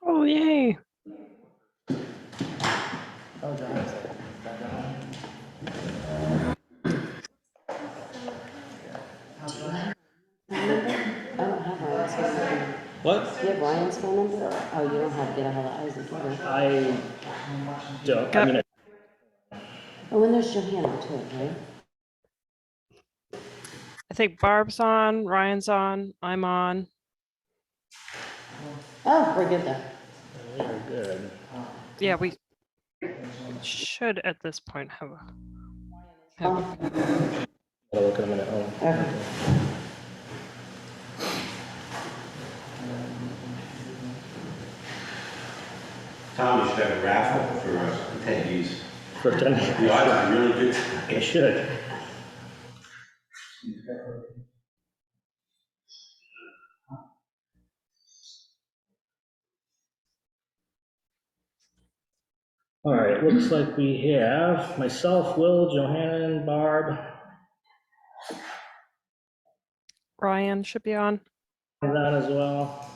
Oh, yay. Oh, John. I don't have Ryan's phone number. What? Do you have Ryan's phone number? Oh, you don't have to get a hold of Isaac either. I don't. I mean, Oh, and there's Johanna too, right? I think Barb's on, Ryan's on, I'm on. Oh, we're good then. we're good. Yeah, we should at this point have a. I'll look in a minute. Oh, Okay. Tom, you should have a raffle for attendees. For 10 The odds are really good. It should. All right, looks like we have myself, Will, Johanna, Barb, Ryan should be on. and that as well.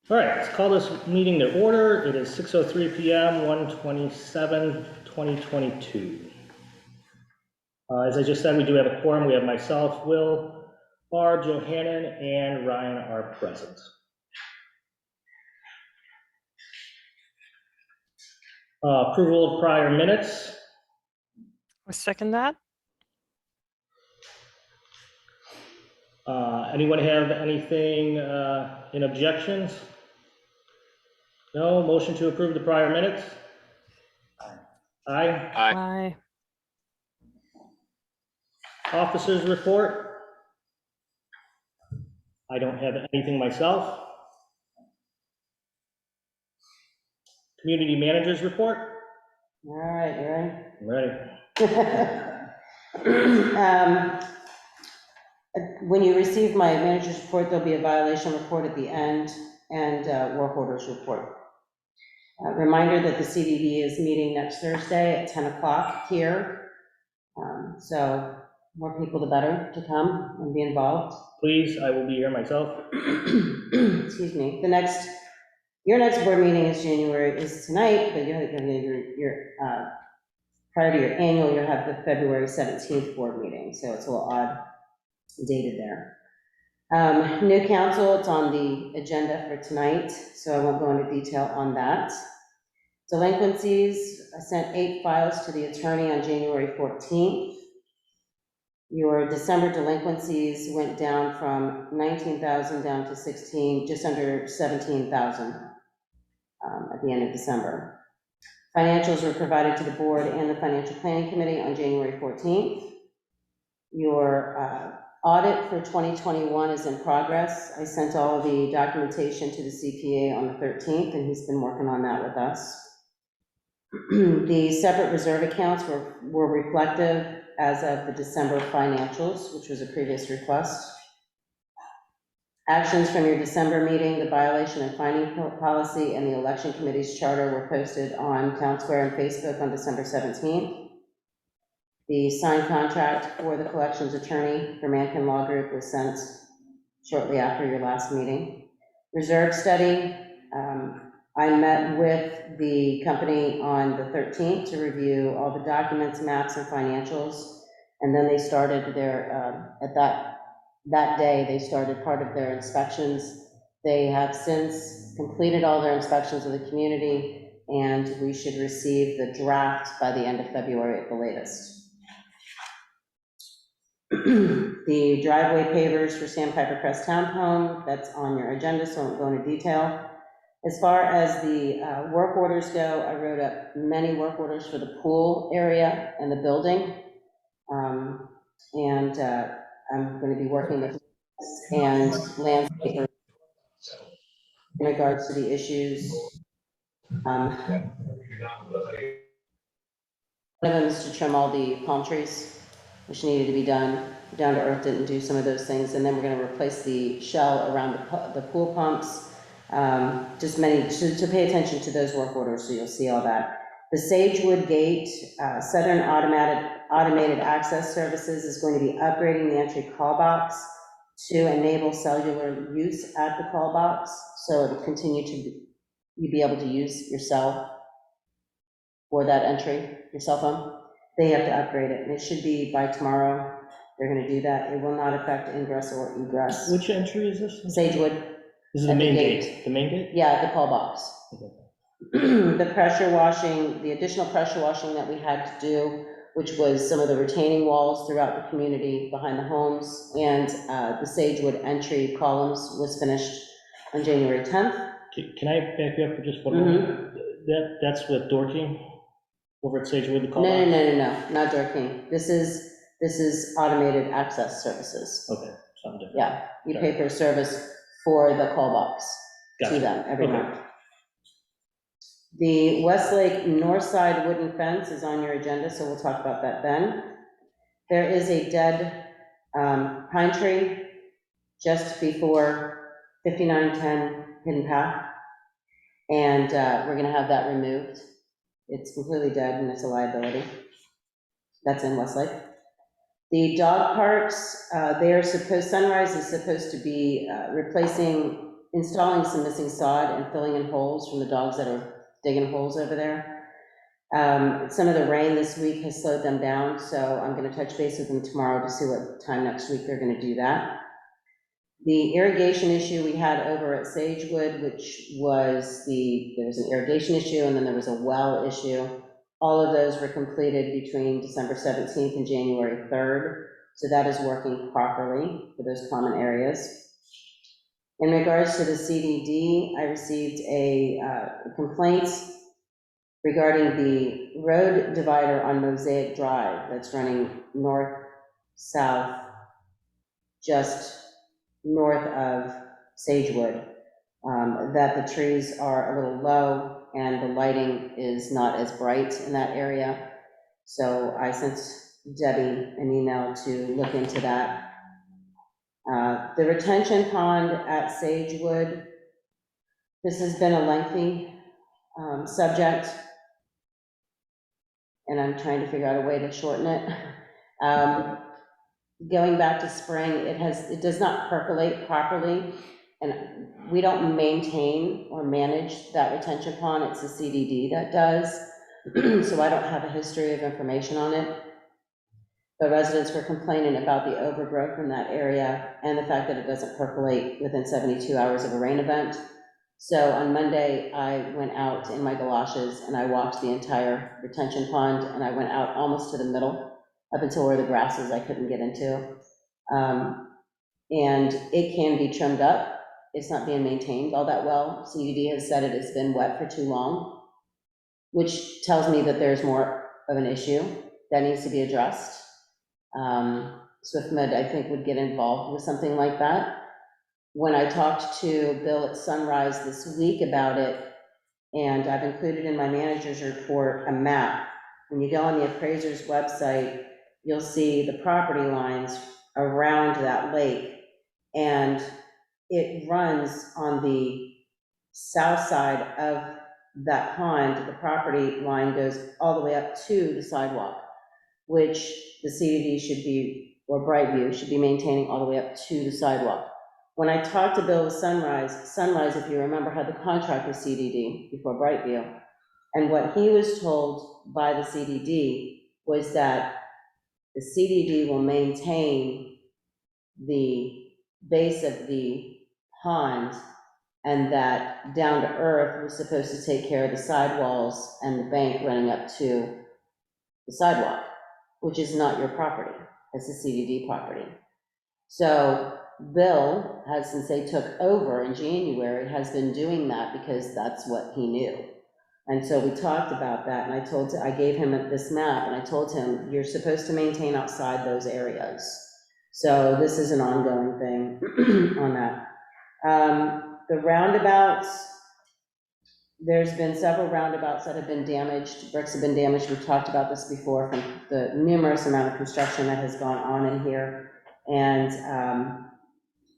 All right, let's call this meeting to order. It is 6:03 p.m., 1/27/2022. As I just said, we do have a quorum. We have myself, Will, Barb, Johannan, and Ryan are present. Approval of prior minutes. I second that. Anyone have anything in objections? No. Motion to approve the prior minutes? Aye. Aye. Officers report? I don't have anything myself. Community managers report? All right, you ready? I'm ready. When you receive my manager's report, there'll be a violation report at the end and work orders report. Reminder that the CDB is meeting next Thursday at 10 o'clock here. So more people the better to come and be involved. Please, I will be here myself. Excuse me. Your next board meeting is tonight, but prior to your annual, you'll have the February 17th board meeting. So it's a little odd dated there. New council, it's on the agenda for tonight, so I won't go into detail on that. Delinquencies, I sent 8 files to the attorney on January 14th. Your December delinquencies went down from 19,000 down to 16, just under 17,000 at the end of December. Financials were provided to the board and the Financial Planning Committee on January 14th. Your audit for 2021 is in progress. I sent all of the documentation to the CPA on the 13th, and he's been working on that with us. The separate reserve accounts were reflective as of the December financials, which was a previous request. Actions from your December meeting, the violation and finding policy, and the election committee's charter were posted on Town Square and Facebook on December 17th. The signed contract for the collections attorney for Mankin Law Group was sent shortly after your last meeting. Reserve study, I met with the company on the 13th to review all the documents, maps, and financials, and then they started their, at that day, they started part of their inspections. They have since completed all their inspections of the community, and we should receive the draft by the end of February at the latest. The driveway pavers for Sandpiper Crest Townhome, that's on your agenda, so I won't go into detail. As far as the work orders go, I wrote up many work orders for the pool area and the building. I'm going to be working with and landscapers in regards to the issues. One of them is to trim all the palm trees, which needed to be done. Down to Earth didn't do some of those things, and then we're going to replace the shell around the pool pumps. Just to pay attention to those work orders, so you'll see all that. The Sagewood Gate, Southern Automated Access Services is going to be upgrading the entry call box to enable cellular use at the call box, so it'll continue to, you be able to use your cell for that entry, your cell phone. They have to upgrade it, and it should be by tomorrow. They're gonna do that. It will not affect ingress or egress. Which entry is this? Sagewood, This is the at the main gate. gate, the main gate? yeah, the call box. The pressure washing, the additional pressure washing that we had to do, which was some of the retaining walls throughout the community behind the homes, and the Sagewood entry columns was finished on January 10th. Can I back you up for just one Mm-hmm. moment? That's with Dorothy over at Sagewood, the call No, box? no, not Dorking. This is automated access services. Okay, something different. Yeah, you Okay. pay for a service for the call box to Gotcha. them every Okay. month. The Westlake North Side wooden fence is on your agenda, so we'll talk about that then. There is a dead pine tree just before 5910 Hidden Path, and we're gonna have that removed. It's completely dead and it's a liability. That's in Westlake. The dog parks, Sunrise is supposed to be installing some missing sod and filling in holes from the dogs that are digging holes over there. Some of the rain this week has slowed them down, so I'm gonna touch base with them tomorrow to see what time next week they're gonna do that. The irrigation issue we had over at Sagewood, which was there was an irrigation issue and then there was a well issue. All of those were completed between December 17th and January 3rd, so that is working properly for those common areas. In regards to the CDD, I received a complaint regarding the road divider on Mosaic Drive that's running north-south, just north of Sagewood, that the trees are a little low and the lighting is not as bright in that area. So I sent Debbie an email to look into that. The retention pond at Sagewood, this has been a lengthy subject, and I'm trying to figure out a way to shorten it. Going back to spring, it does not percolate properly, and we don't maintain or manage that retention pond. It's the CDD that does, so I don't have a history of information on it. The residents were complaining about the overgrowth in that area and the fact that it doesn't percolate within 72 hours of a rain event. So on Monday, I went out in my galoshes and I walked the entire retention pond, and I went out almost to the middle, up until where the grass is I couldn't get into. And it can be trimmed up. It's not being maintained all that well. CDD has said it's been wet for too long, which tells me that there's more of an issue that needs to be addressed. SwiftMed, I think, would get involved with something like that. When I talked to Bill at Sunrise this week about it, and I've included in my manager's report a map. When you go on the appraiser's website, you'll see the property lines around that lake, and it runs on the south side of that pond. The property line goes all the way up to the sidewalk, which the CDD should be, or Brightview, should be maintaining all the way up to the sidewalk. When I talked to Bill with Sunrise, if you remember, had the contract with CDD before Brightview, and what he was told by the CDD was that the CDD will maintain the base of the pond, and that Down to Earth was supposed to take care of the sidewalls and the bank running up to the sidewalk, which is not your property, it's the CDD property. So Bill has, since they took over in January, has been doing that because that's what he knew. And so we talked about that, and I gave him this map, and I told him, you're supposed to maintain outside those areas. So this is an ongoing thing on that. The roundabouts, there's been several roundabouts that have been damaged, bricks have been damaged. We've talked about this before from the numerous amount of construction that has gone on in here. And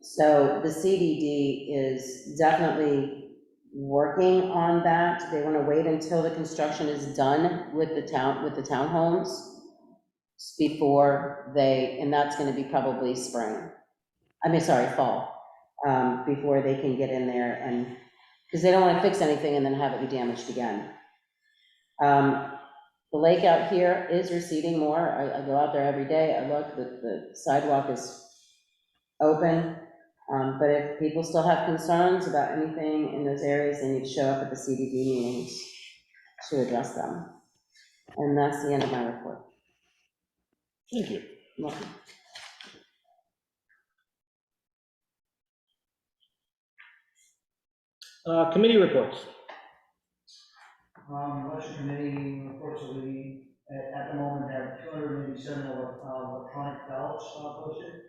so the CDD is definitely working on that. They want to wait until the construction is done with the townhomes before they, and that's going to be probably fall, before they can get in there and, because they don't want to fix anything and then have it be damaged again. The lake out here is receding more. I go out there every day. I look, the sidewalk is open. But if people still have concerns about anything in those areas, they need to show up at the CDD meetings to address them. And that's the end of my report. Thank you. Welcome. Committee reports. Election committee reports that we, at the moment, have 287 electronic ballots posted,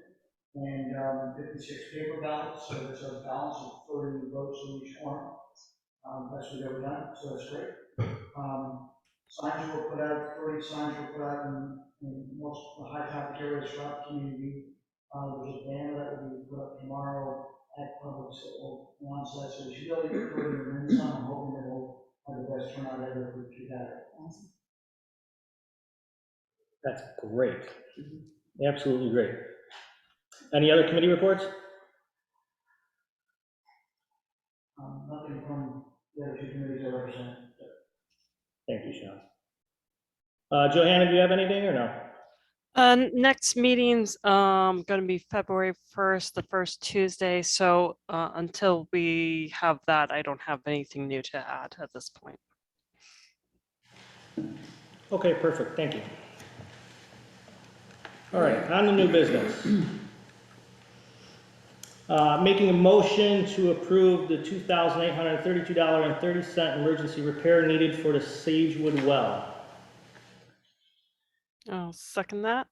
and 56 paper ballots, so there's a balance of 30 votes in each corner. That's what we've ever done, so that's great. Signs were put out, 30 signs were put out in most of the high traffic areas throughout the community. There's a banner that will be put up tomorrow at public launch site, so we should really get 30 minutes on. I'm hoping that we'll have the best turnout ever for 2000. Awesome. That's great. Absolutely great. Any other committee reports? Nothing from the other two committees I represent. Thank you, Sean. Johanna, do you have anything or no? Next meeting's going to be February 1st, the first Tuesday. So until we have that, I don't have anything new to add at this point. Okay, perfect. Thank you. All right, on to new business. Making a motion to approve the $2,832.30 emergency repair needed for the Sagewood well. I'll second that.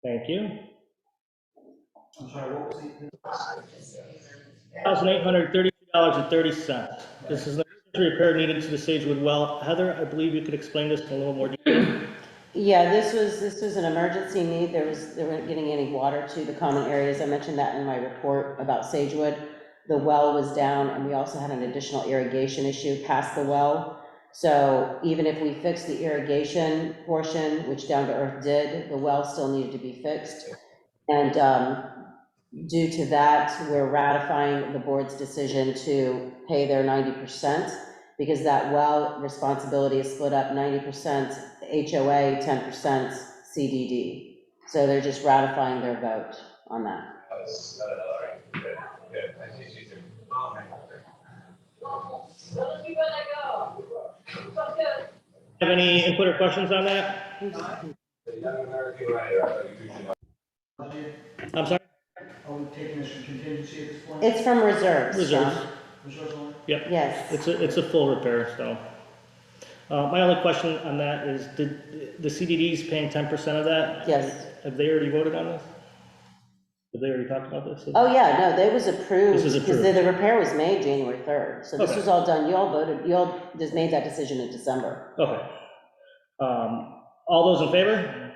Thank you. I'm sorry, what was the? $1,832.30. This is the emergency repair needed to the Sagewood well. Heather, I believe you could explain this in a little more detail. Yeah, this was an emergency need. They weren't getting any water to the common areas. I mentioned that in my report about Sagewood. The well was down, and we also had an additional irrigation issue past the well. So even if we fixed the irrigation portion, which Down to Earth did, the well still needed to be fixed. And due to that, we're ratifying the board's decision to pay their 90%, because that well responsibility is split up 90% HOA, 10% CDD. So they're just ratifying their vote on that. Have any input or questions on that? I'm sorry? Are we taking this from contingency at this point? It's from reserves. Reserves. John. Reserves only? Yep. Yes. It's a full repair, so. My only question on that is, did the CDDs paying 10% of that? Yes. Have they already voted on this? Have they already talked about this? Oh, yeah, no, they was approved. This is because approved. the repair was made January 3rd. So this Okay. was all done. You all voted, you all just made that decision in December. Okay. All those in favor?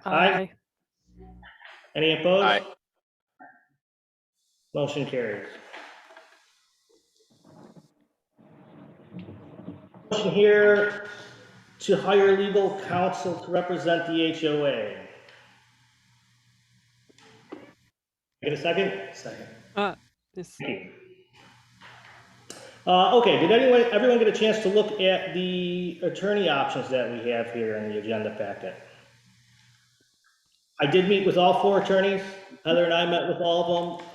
Aye. Any opposed? Aye. Motion carries. Motion here to hire legal counsel to represent the HOA. Get a second? Second. This, Thank you. Okay, did everyone get a chance to look at the attorney options that we have here in the agenda packet? I did meet with all four attorneys. Heather and I met with all of them.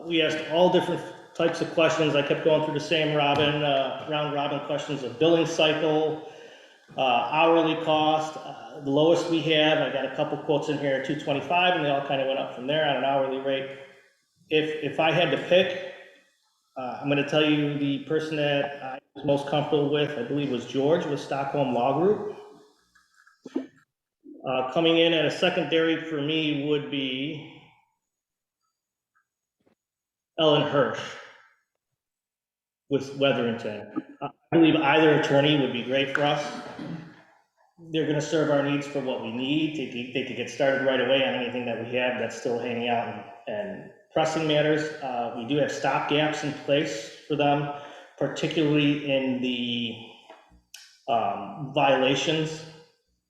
We asked all different types of questions. I kept going through the same round robin questions of billing cycle, hourly cost. The lowest we have, I got a couple quotes in here, $225, and they all kind of went up from there on an hourly rate. If I had to pick, I'm going to tell you the person that I was most comfortable with, I believe was George with Stockholm Law Group. Coming in at a secondary for me would be Ellen Hirsch with Weatherington. I believe either attorney would be great for us. They're going to serve our needs for what we need. They could get started right away on anything that we have that's still hanging out and pressing matters. We do have stop gaps in place for them particularly in the violations.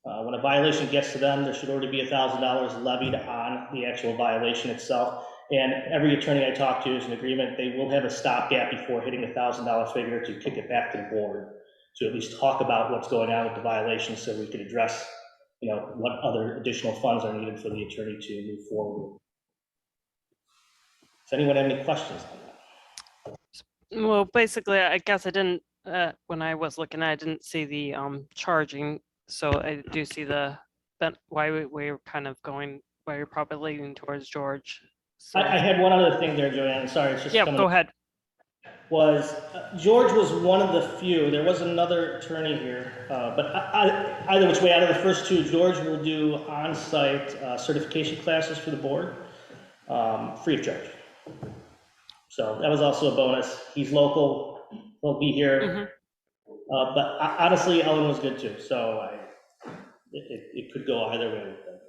When a violation gets to them, there should already be $1,000 levied on the actual violation itself. And every attorney I talk to is in agreement, they will have a stopgap before hitting the $1,000 figure to kick it back to the board, to at least talk about what's going on with the violation so we can address, what other additional funds are needed for the attorney to move forward. Does anyone have any questions on that? Well, basically, I guess I didn't, when I was looking, I didn't see the charging. So I do see why we're kind of going, why you're probably leaning towards George. So, I had one other thing there, Joanne, sorry, it's just yeah, coming. go ahead. Was George was one of the few, there was another attorney here, but either which way, out of the first two, George will do on-site certification classes for the board, free of charge. So that was also a bonus. He's local, he'll be here. But honestly, Ellen was good too, so it could go either way with that.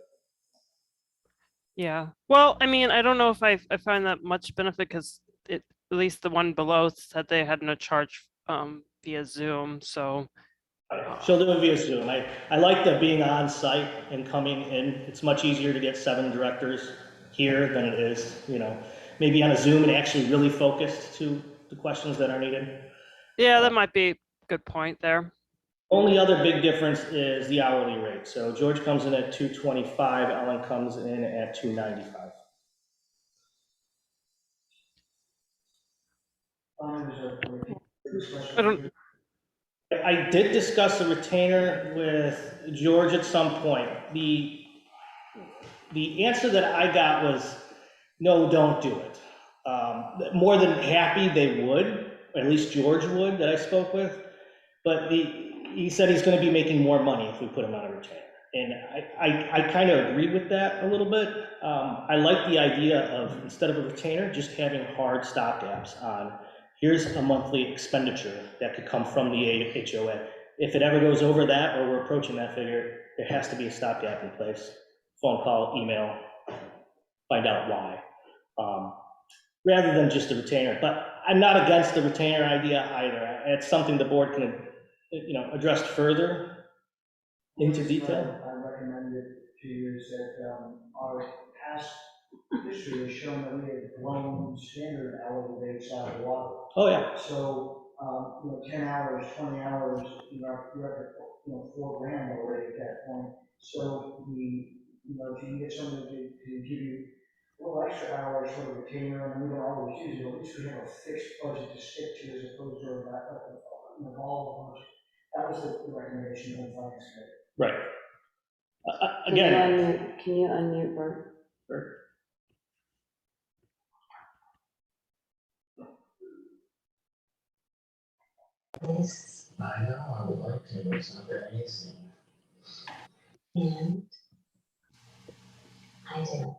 Yeah. Well, I mean, I don't know if I find that much benefit because at least the one below said they had no charge via Zoom. So She'll do it via Zoom. I like the being on site and coming in. It's much easier to get 7 directors here than it is, maybe on a Zoom and actually really focused to the questions that are needed. yeah, that might be a good point there. Only other big difference is the hourly rate. So George comes in at $225, Ellen comes in at $295. I don't, I did discuss a retainer with George at some point. The answer that I got was, no, don't do it. More than happy they would, or at least George would, that I spoke with. But he said he's gonna be making more money if we put him on a retainer. And I kind of agree with that a little bit. I like the idea of, instead of a retainer, just having hard stopgaps on, here's a monthly expenditure that could come from the HOA. If it ever goes over that, or we're approaching that figure, there has to be a stopgap in place. Phone call, email, find out why. Rather than just a retainer. But I'm not against the retainer idea either. It's something the board can, address further into detail. I recommended to you is that our past history has shown that we have blown standard hourly rates out of the water. Oh, yeah. So, 10 hours, 20 hours, you're at, $4,000 already at that point. So if you can get somebody to give you a little extra hours for the retainer, and we don't always use it, at least we have a fixed budget to stick to as opposed to a ball of budget. That was the recommendation of the finance committee. Right. Again. Can you unmute Bert? Sure. This, I know, I would like to, but it's not very easy. And I didn't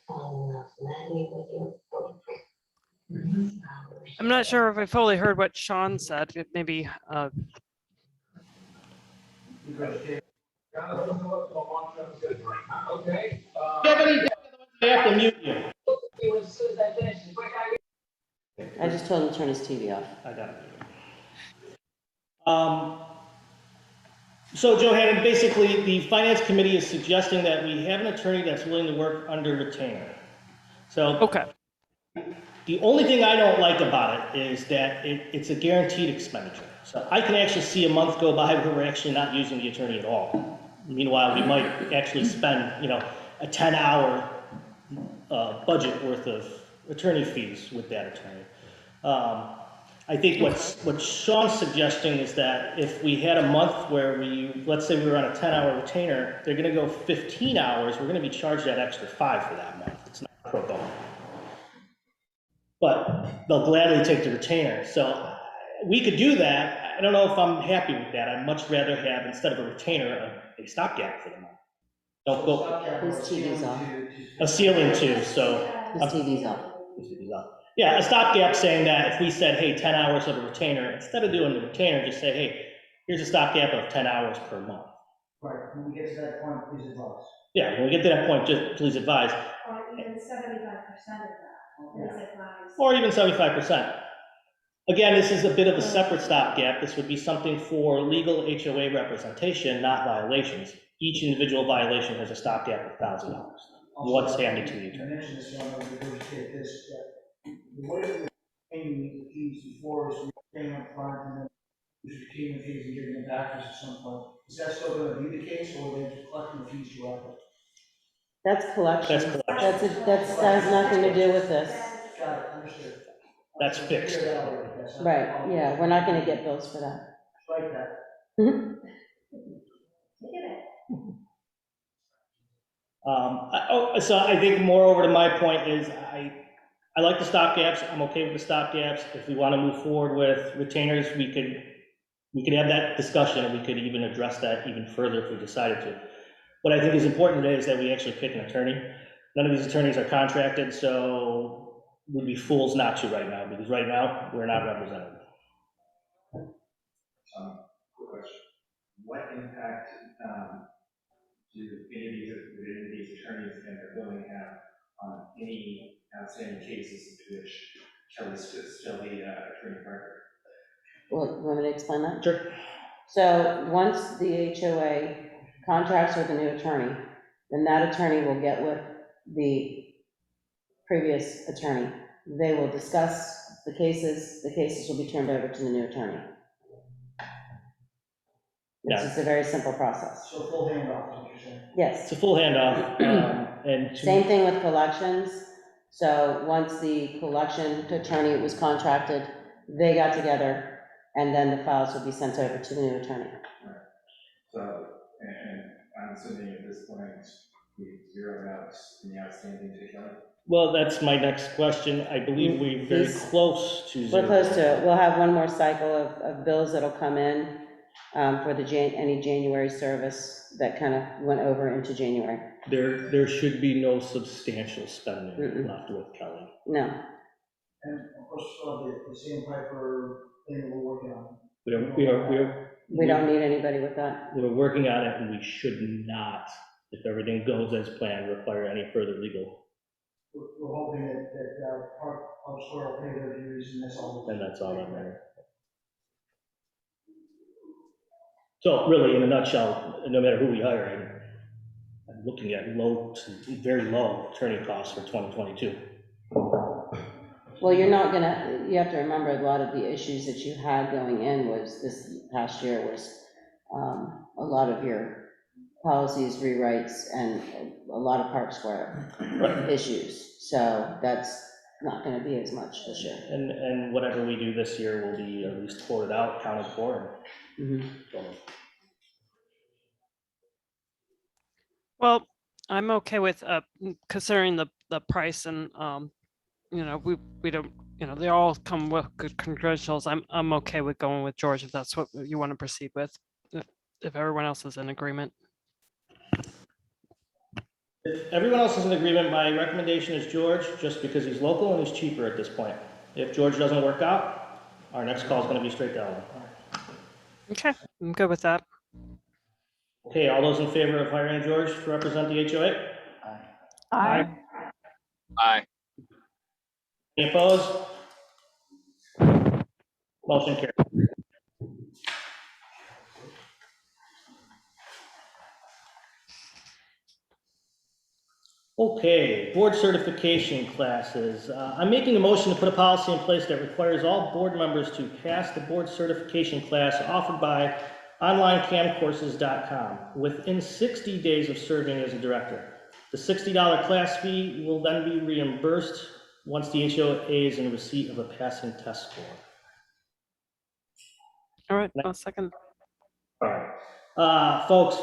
fall in love madly with your book. I'm not sure if I fully heard what Sean said. Maybe Okay. I have to mute you. I just told him to turn his TV off. I got it. So Johanna, basically, the finance committee is suggesting that we have an attorney that's willing to work under retainer. So. okay. The only thing I don't like about it is that it's a guaranteed expenditure. So I can actually see a month go by where we're actually not using the attorney at all. Meanwhile, we might actually spend, a 10-hour budget worth of attorney fees with that attorney. I think what Sean's suggesting is that if we had a month where let's say we were on a 10-hour retainer, they're gonna go 15 hours, we're gonna be charged that extra 5 for that month. It's not pro bono. But they'll gladly take the retainer. So we could do that. I don't know if I'm happy with that. I'd much rather have, instead of a retainer, a stopgap for the month. Don't go, His TV's off. a ceiling too, so. His TV's off. Yeah, a stopgap saying that if we said, hey, 10 hours of a retainer, instead of doing the retainer, just say, hey, here's a stopgap of 10 hours per month. Right, when we get to that point, please advise. Yeah, when we get to that point, just please advise. Or even 75% of that, please advise. Or even 75%. Again, this is a bit of a separate stopgap. This would be something for legal HOA representation, not violations. Each individual violation has a stopgap of $1,000. What's handed to the You attorney? mentioned this, so I'm going to regurgitate this, that what if we're paying the fees before, so we're paying up front and then we're retaining the fees and giving them back to us at some point? Is that still going to be the case, or are they just collecting the fees directly? That's collection. That's collection. That has nothing to do with this. Got it, understood. That's fixed. Clear that out, I guess. Right, yeah, we're not gonna get bills for that. Like that. So I think moreover to my point is I like the stopgaps. I'm okay with the stopgaps. If we want to move forward with retainers, we could have that discussion and we could even address that even further if we decided to. What I think is important today is that we actually pick an attorney. None of these attorneys are contracted, so we'd be fools not to right now, because right now, we're not represented. Quick question. What impact do any of these attorneys and their billing have on any outstanding cases to which Kelly's still the attorney partner? Well, you want me to explain that? Sure. So once the HOA contracts with a new attorney, then that attorney will get with the previous attorney. They will discuss the cases will be turned over to the new attorney. It's just a very simple process. So full handoff, is what you're saying? Yes. It's a full handoff. And Same thing with collections. So once the collection attorney was contracted, they got together, and then the files would be sent over to the new attorney. So, and I'm assuming at this point, we zeroed out any outstanding to Kelly? well, that's my next question. I believe we're very close to We're zero. close to it. We'll have one more cycle of bills that'll come in for the any January service that kind of went over into January. There should be no substantial spending left with Kelly. No. And of course, still have the same Piper thing that we're working on. We don't need anybody with that. We're working on it, and we should not, if everything goes as planned, require any further legal. We're hoping that Park Square will pay their dues and that's all. And that's all that matters. So really, in a nutshell, no matter who we hire, I'm looking at low to very low attorney costs for 2022. Well, you have to remember a lot of the issues that you had going in was this past year was a lot of your policies, rewrites, and a lot of Park Square issues. So that's not gonna be as much this year. And whatever we do this year will be at least quoted out, counted for. Well, I'm okay with considering the price and, we don't, they all come with good credentials. I'm okay with going with George if that's what you want to proceed with, if everyone else is in agreement. If everyone else is in agreement, my recommendation is George, just because he's local and he's cheaper at this point. If George doesn't work out, our next call is going to be straight down. Okay, I'm good with that. Okay, all those in favor of hiring George to represent the HOA? Aye. Aye. Any opposed? Motion carried. Okay, board certification classes. I'm making a motion to put a policy in place that requires all board members to pass the board certification class offered by onlinecamcourses.com within 60 days of serving as a director. The $60 class fee will then be reimbursed once the HOA is in receipt of a passing test score. All right, I'll second. All right, folks,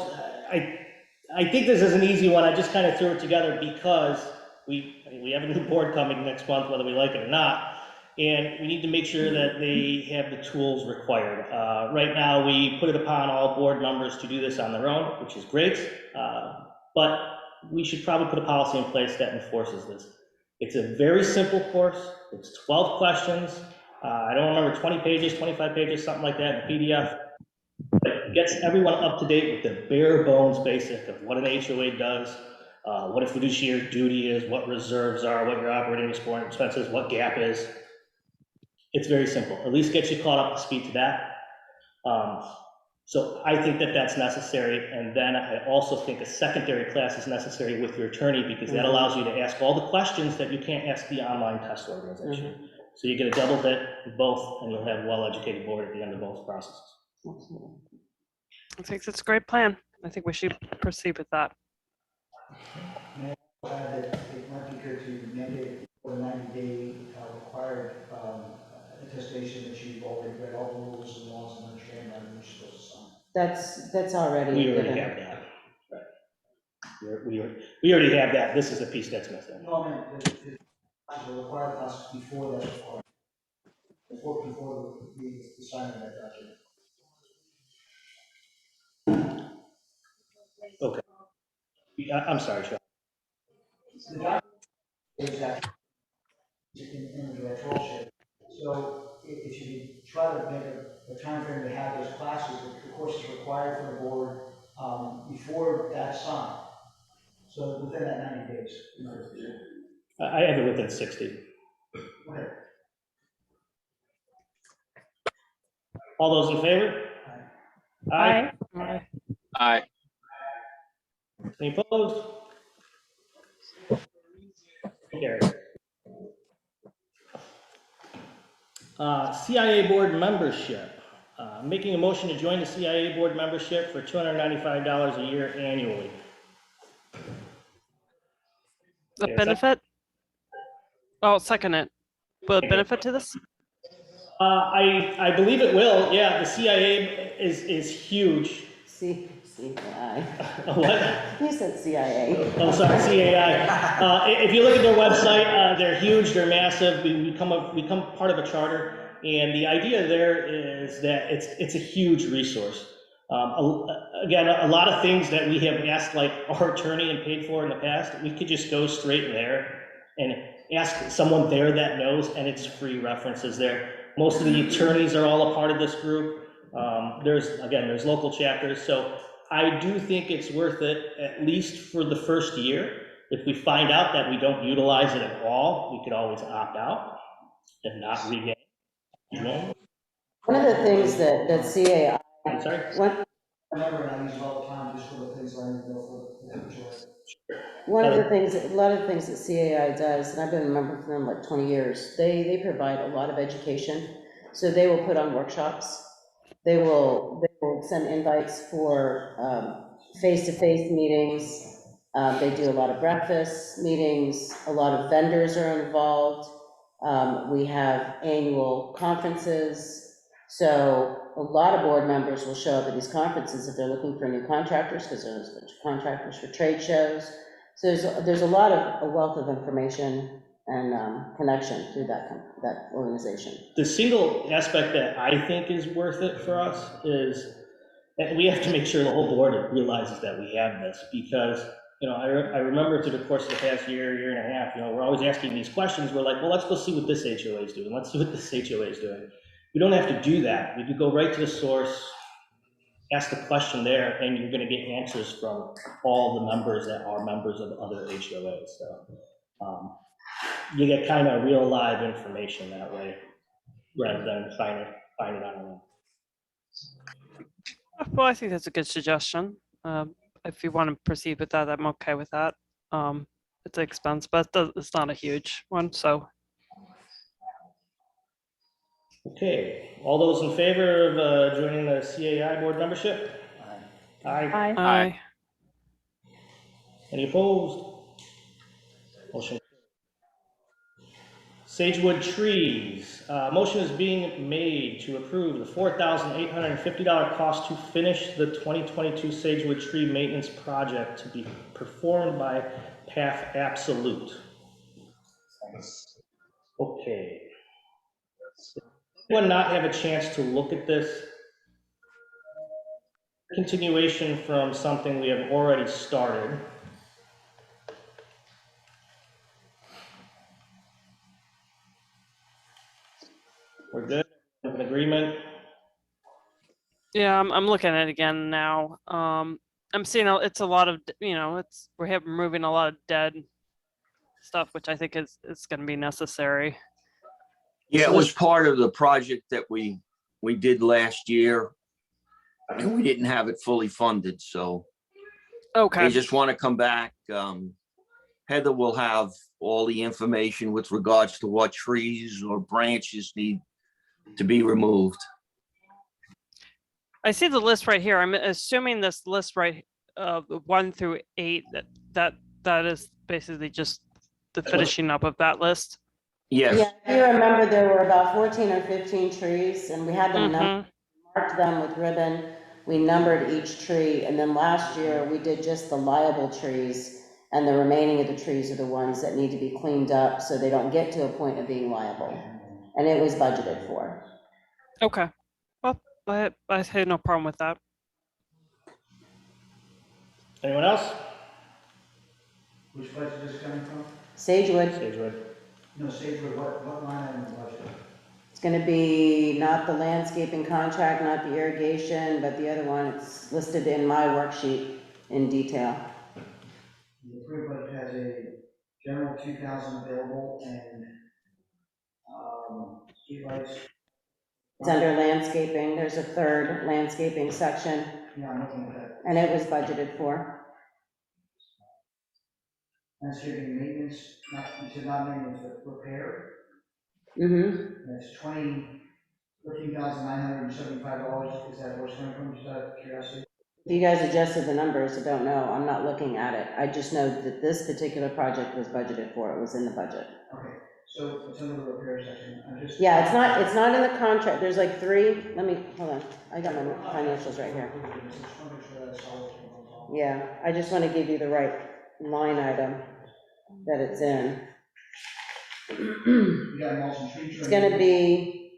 I think this is an easy one. I just kind of threw it together because we have a new board coming next month, whether we like it or not, and we need to make sure that they have the tools required. Right now, we put it upon all board members to do this on their own, which is great, but we should probably put a policy in place that enforces this. It's a very simple course. It's 12 questions. I don't remember, 20 pages, 25 pages, something like that in PDF. It gets everyone up to date with the bare bones basic of what an HOA does, what a fiduciary duty is, what reserves are, what your operating expenses, what gap is. It's very simple. At least get you caught up to speed to that. So I think that that's necessary, and then I also think a secondary class is necessary with your attorney, because that allows you to ask all the questions that you can't ask the online test organization. So you get a double hit with both, and you'll have a well-educated board at the end of both processes. Absolutely. I think it's a great plan. I think we should proceed with that. May I add that it might be good to mandate for a 90-day required attestation that you've already read all the rules and laws and understand that you're supposed to sign. That's already We already given. have that. Right. We already have that. This is the piece that's missing. No, I mean, the required process before that required, before the signing of that document. Okay. I'm sorry, Sean. The document is actually in the directorship. So if you could try to make a timeframe to have those classes, the course is required for the board before that sign. So within that 90 days. I have it within 60. Okay. All those in favor? Aye. Aye. Any opposed? Carried. CIA board membership. Making a motion to join the CIA board membership for $295 a year annually. The Yeah, benefit? Oh, second it. Will it benefit to this? I believe it will, yeah, the CIA is huge. CAI. What? You said CIA. Oh, sorry, CAI. If you look at their website, they're huge, they're massive, we become part of a charter, and the idea there is that it's a huge resource. Again, a lot of things that we have asked, like our attorney and paid for in the past, we could just go straight there and ask someone there that knows, and it's free references there. Most of the attorneys are all a part of this group. There's local chapters, so I do think it's worth it, at least for the first year. If we find out that we don't utilize it at all, we could always opt out and not regain. You know? One of the things that CAI, I'm sorry? Remember, and I use it all the time just for the things I need to know for the future. a lot of the things that CAI does, and I've been a member for them like 20 years, they provide a lot of education. So they will put on workshops. They will send invites for face-to-face meetings. They do a lot of breakfast meetings. A lot of vendors are involved. We have annual conferences. So a lot of board members will show up at these conferences if they're looking for new contractors, because there's a bunch of contractors for trade shows. So there's a wealth of information and connection through that organization. The single aspect that I think is worth it for us is that we have to make sure the whole board realizes that we have this, because, I remember through the course of the past year and a half, we're always asking these questions. We're like, well, let's go see what this HOA is doing. Let's see what this HOA is doing. We don't have to do that. We could go right to the source, ask the question there, and you're going to get answers from all the members that are members of other HOAs. So you get kind of real live information that way, rather than trying to find it online. Well, I think that's a good suggestion. If you want to proceed with that, I'm okay with that. It's an expense, but it's not a huge one, so. Okay, all those in favor of joining the CAI board membership? Aye. Aye. Any opposed? Motion. Sagewood Trees, motion is being made to approve the $4,850 cost to finish the 2022 Sagewood Tree Maintenance Project to be performed by Path Absolute. Okay. Anyone not have a chance to look at this? Continuation from something we have already started. We're good, have an agreement. Yeah, I'm looking at it again now. I'm seeing it's a lot of, we're removing a lot of dead stuff, which I think is going to be necessary. Yeah, So it was this- part of the project that we did last year. And we didn't have it fully funded, so they Okay, just want to come back. Heather will have all the information with regards to what trees or branches need to be removed. I see the list right here. I'm assuming this list right, 1 through 8, that is basically just the what- finishing up of that list. Yeah, Yes, if you remember, there were about 14 or 15 trees, and we had them Mhm. marked them with ribbon. We numbered each tree, and then last year, we did just the liable trees, and the remaining of the trees are the ones that need to be cleaned up, so they don't get to a point of being liable. And it was budgeted for. Okay. Well, I had no problem with that. Anyone else? Which budget is this coming from? Sagewood, Sagewood. No, Sagewood, what line item in the budget? it's gonna be not the landscaping contract, not the irrigation, but the other one, it's listed in my worksheet in detail. The approved budget has a general 2,000 available and, streetlights. It's under landscaping, there's a third landscaping section, Yeah, I'm looking at that. and it was budgeted for. Landscaping maintenance, not, you said not maintenance, but repair. Mm-hmm. That's $13,975. Is that where it's coming from, just out of curiosity? You guys adjusted the numbers, I don't know, I'm not looking at it. I just know that this particular project was budgeted for, it was in the budget. Okay, so it's under the repair section, I'm just. Yeah, it's not in the contract, there's like 3, let me, hold on, I got my financials right here. Yeah, I just want to give you the right line item that it's in. You got mulch and tree It's trimming. gonna be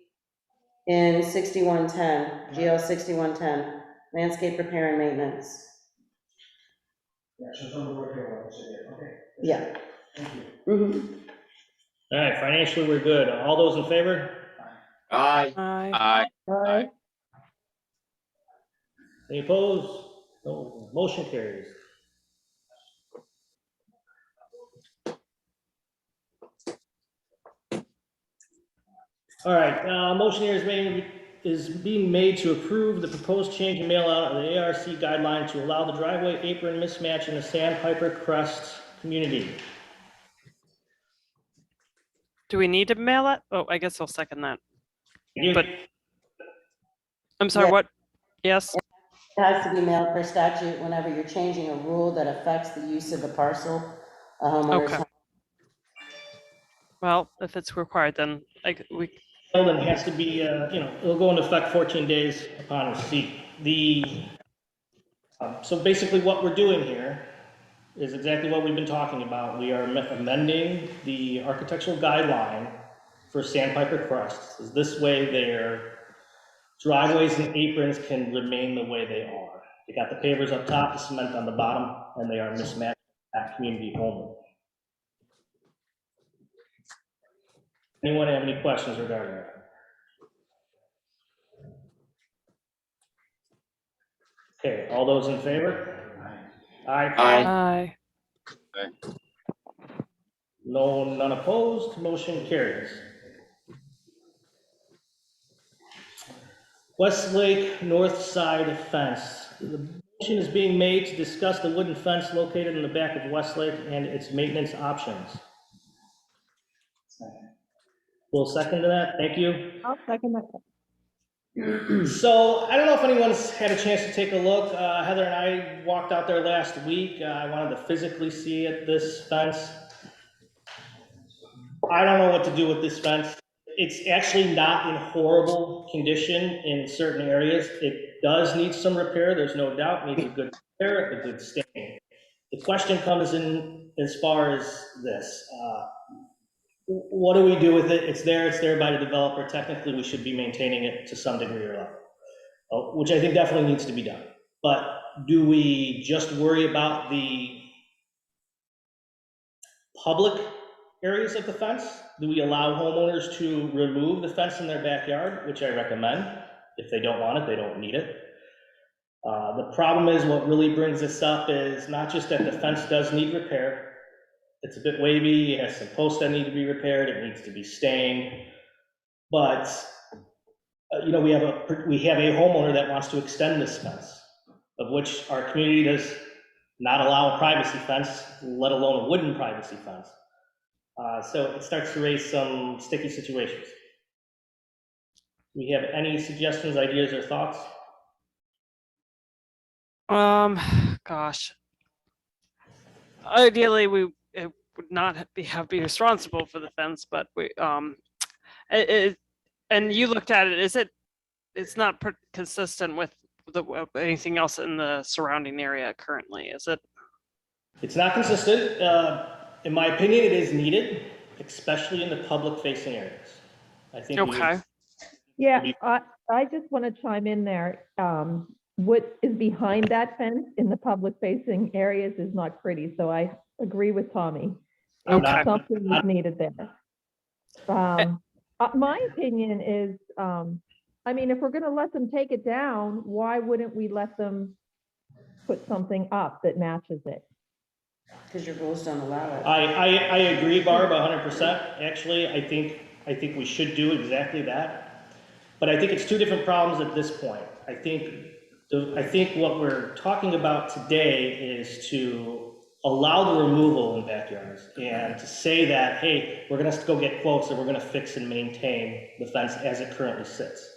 in 6110, GL 6110, landscape repair and maintenance. Yeah, so it's under the repair level, so yeah, okay. Yeah. Thank you. Mhm. All right, financially, we're good. All those in favor? aye, I aye, Any opposed? No, motion carries. All right, motion here is being made to approve the proposed change in mail out of the ARC guideline to allow the driveway apron mismatch in the Sandpiper Crest community. Do we need to mail it? Oh, I guess I'll second that. You- But- I'm sorry, Yeah. what? Yes? It has to be mailed per statute whenever you're changing a rule that affects the use of the parcel. A homeowner's Okay. Well, if it's required, then we, And it has to be, it'll go into effect 14 days upon receipt. So basically what we're doing here is exactly what we've been talking about. We are amending the architectural guideline for Sandpiper Crest. This way their driveways and aprons can remain the way they are. They got the pavers up top, the cement on the bottom, and they are mismatched at community home. Anyone have any questions regarding that? Okay, all those in favor? Aye. aye, No, none opposed, motion carries. Westlake North Side Fence. The motion is being made to discuss the wooden fence located in the back of Westlake and its maintenance options. Will second to that, thank you. I'll second that. So I don't know if anyone's had a chance to take a look. Heather and I walked out there last week. I wanted to physically see this fence. I don't know what to do with this fence. It's actually not in horrible condition in certain areas. It does need some repair, there's no doubt, needs a good repair, a good stain. The question comes in as far as this. What do we do with it? It's there by the developer. Technically, we should be maintaining it to some degree or level, which I think definitely needs to be done. But do we just worry about the public areas of the fence? Do we allow homeowners to remove the fence in their backyard, which I recommend? If they don't want it, they don't need it. The problem is, what really brings this up is not just that the fence does need repair. It's a bit wavy, it has some posts that need to be repaired, it needs to be stained. But, you know, we have a homeowner that wants to extend this fence, of which our community does not allow a privacy fence, let alone a wooden privacy fence. So it starts to raise some sticky situations. We have any suggestions, ideas, or thoughts? Gosh. Ideally, it would not be responsible for the fence, but and you looked at it, it's not consistent with anything else in the surrounding area currently, is it? It's not consistent. In my opinion, it is needed, especially in the public-facing areas. I think we Okay. need. Yeah, I just want to chime in there. What is behind that fence in the public facing areas is not pretty, so I agree with Tommy. It's Okay. something that's needed there. My opinion is, I mean, if we're gonna let them take it down, why wouldn't we let them put something up that matches it? Because your rules don't allow it. I agree, Barb, 100%. Actually, I think we should do exactly that. But I think it's two different problems at this point. I think what we're talking about today is to allow the removal in backyards and to say that, hey, we're gonna go get quotes and we're gonna fix and maintain the fence as it currently sits.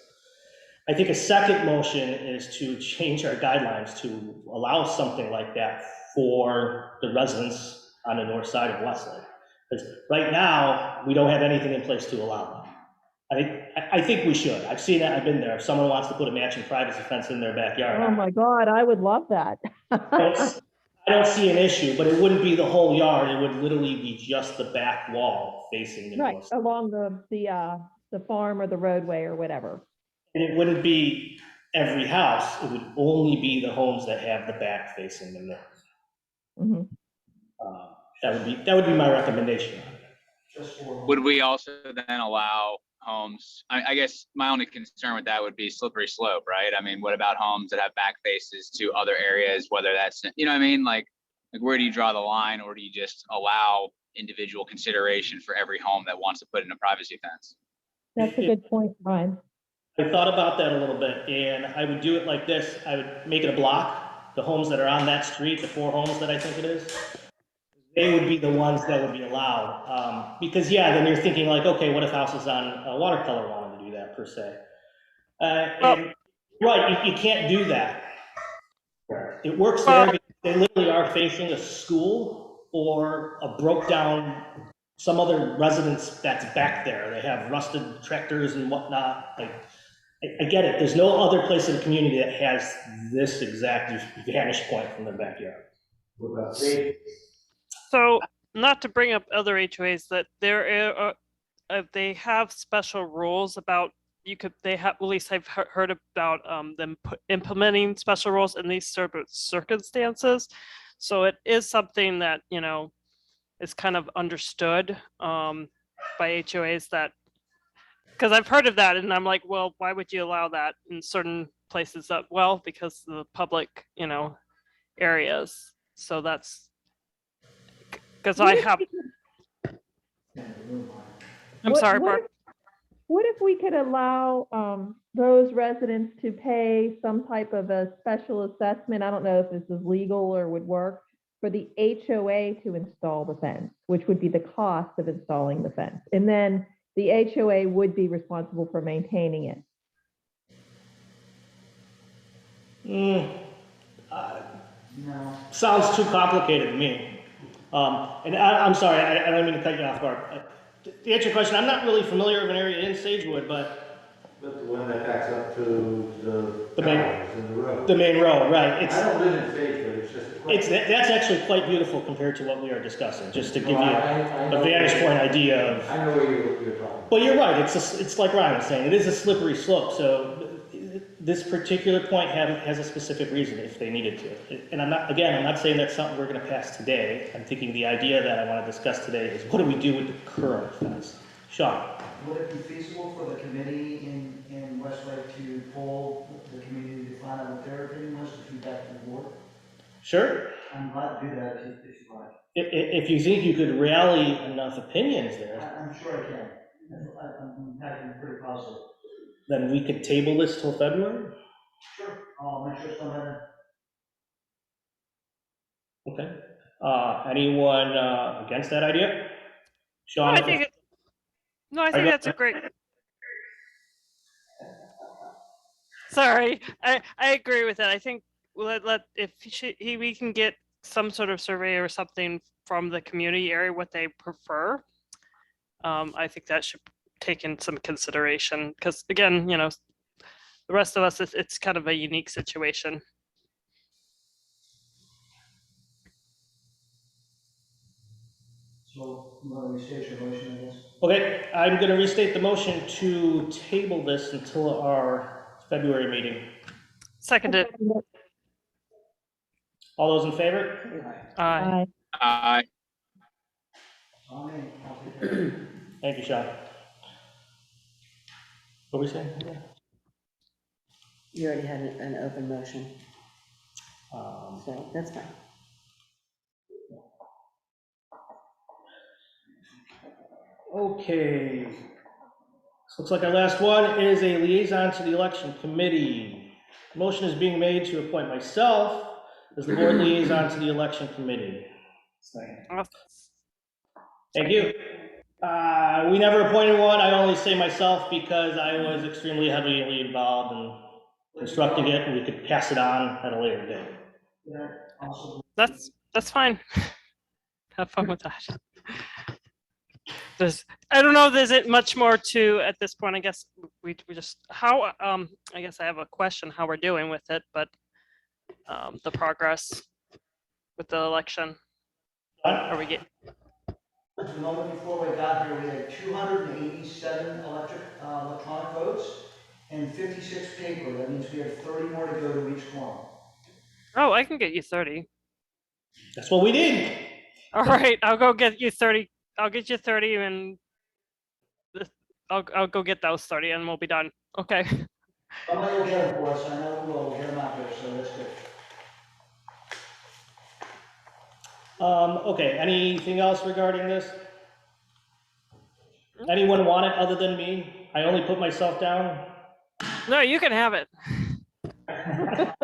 I think a second motion is to change our guidelines to allow something like that for the residents on the north side of Westlake. Because right now, we don't have anything in place to allow that. I think we should. I've seen it, I've been there. If someone wants to put a matching privacy fence in their backyard, Oh my God, I would love that. I don't see an issue, but it wouldn't be the whole yard. It would literally be just the back wall facing the Right, north. along the farm or the roadway or whatever. And it wouldn't be every house. It would only be the homes that have the back facing the north. Mhm. That would be my recommendation. Just for. Would we also then allow homes? I guess my only concern with that would be slippery slope, right? I mean, what about homes that have back faces to other areas, whether that's, you know what I mean? Like where do you draw the line, or do you just allow individual consideration for every home that wants to put in a privacy fence? That's a good point, Brian. I thought about that a little bit, and I would do it like this. I would make it a block. The homes that are on that street, the 4 homes that I think it is, they would be the ones that would be allowed. Because yeah, then you're thinking like, okay, what if houses on Watercolor wanted to do that per se? And right, you can't do that. It works there because they literally are facing a school or a broke down, some other residence that's back there. They have rusted tractors and whatnot. Like, I get it. There's no other place in the community that has this exact vantage point from their backyard. What about safety? So not to bring up other HOAs, that there are, they have special rules about, they have, at least I've heard about them implementing special rules in these circumstances. So it is something that, you know, is kind of understood by HOAs, that, because I've heard of that and I'm like, well, why would you allow that in certain places? That, well, because of the public, you know, areas. So that's, because I have, I'm sorry, Barb. What if we could allow those residents to pay some type of a special assessment? I don't know if this is legal or would work, for the HOA to install the fence, which would be the cost of installing the fence. And then the HOA would be responsible for maintaining it. No. Sounds too complicated to me. And I'm sorry, I don't mean to cut you off, Barb. To answer your question, I'm not really familiar with an area in Sagewood, but But the one that backs up to The the main- towers in the road. the main road, right? I don't live in Sagewood, it's just a question. That's actually quite beautiful compared to what we are discussing, just to give you No, I a know vantage where- point idea of. I know where you're talking. Well, you're right, it's like Ryan was saying, it is a slippery slope, so this particular point has a specific reason if they needed to. And I'm not saying that's something we're gonna pass today. I'm thinking the idea that I wanna discuss today is what do we do with the current fence? Sean? Would it be feasible for the committee in Westlake to poll the community to find out what their opinion was, to feedback to the board? Sure. I'm glad to do that if you like. If you think you could rally enough opinions there. I'm sure I can. I'm acting pretty positive. Then we could table this till February? Sure, I'll make sure it's done by then. Okay. Anyone against that idea? No, Sean? I think it, no, I think that's a great. Sorry, I agree with that. I think if we can get some sort of survey or something from the community area, what they prefer. I think that should take in some consideration, because again, the rest of us, it's kind of a unique situation. So, I'm gonna restate your motion, I guess. Okay, I'm gonna restate the motion to table this until our February meeting. Seconded. All those in favor? Aye. Aye. I'll take care of it. Thank you, Sean. What were we saying? You already had an open motion, so that's fine. Okay. So looks like our last one is a liaison to the election committee. Motion is being made to appoint myself as the board liaison to the election committee. Thank you. We never appointed one. I only say myself because I was extremely heavily involved in constructing it, and we could pass it on at a later date. Yeah, also, That's fine. Have fun with that. I don't know, there's it much more to at this point. I guess we just I guess I have a question how we're doing with it, but the progress with the election. Are we getting? the moment before we got here, we had 287 electronic votes and 56 paper. That means we have 30 more to go to each quorum. Oh, I can get you 30. That's what we did. All right, I'll go get you 30. I'll get you 30 and I'll go get those 30 and we'll be done. Okay. Somebody will get them for us. I know we will. We'll get them out there, so that's good. Okay, anything else regarding this? Anyone want it other than me? I only put myself down. No, you can have it. I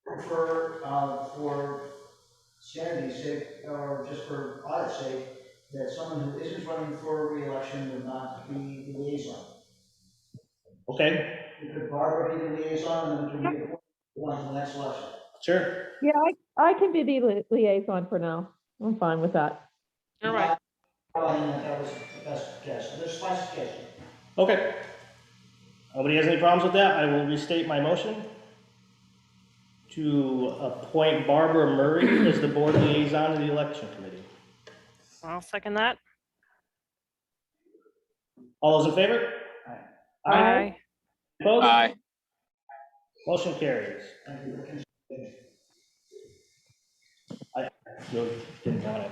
prefer, for sanity's sake, or just for audit's sake, that someone who isn't running for re-election would not be the liaison. Okay, Could Barbara be the liaison, and then we can be appointed on to the next election? sure. Yeah, I can be the liaison for now. I'm fine with that. All right. That was the best guess. There's my suggestion. Okay. Nobody has any problems with that? I will restate my motion to appoint Barbara Murray as the board liaison to the election committee. I'll second that. All those in favor? Aye. Opposed? Aye. Motion carries. Thank you. I really didn't want it.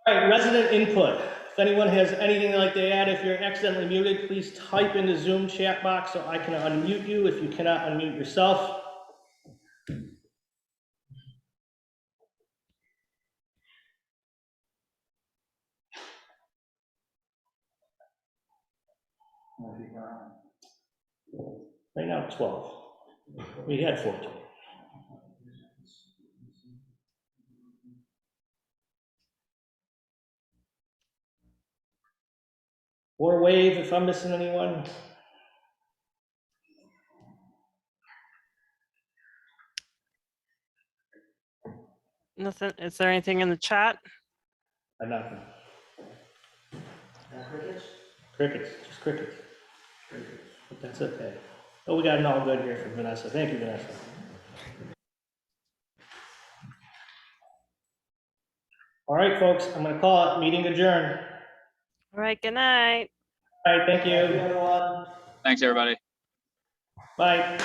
All right, resident input. If anyone has anything they'd like to add, if you're accidentally muted, please type in the Zoom chat box so I can unmute you if you cannot unmute yourself. Right now, 12. We had 14. Or wave if I'm missing anyone. Nothing. Is there anything in the chat? Nothing. Crickets? Crickets, just crickets. But that's okay. Oh, we got an all good here from Vanessa. Thank you, Vanessa. All right, folks, I'm gonna call it meeting adjourned. All right. Good night. All right, thank you. Everyone. Thanks, everybody. Bye.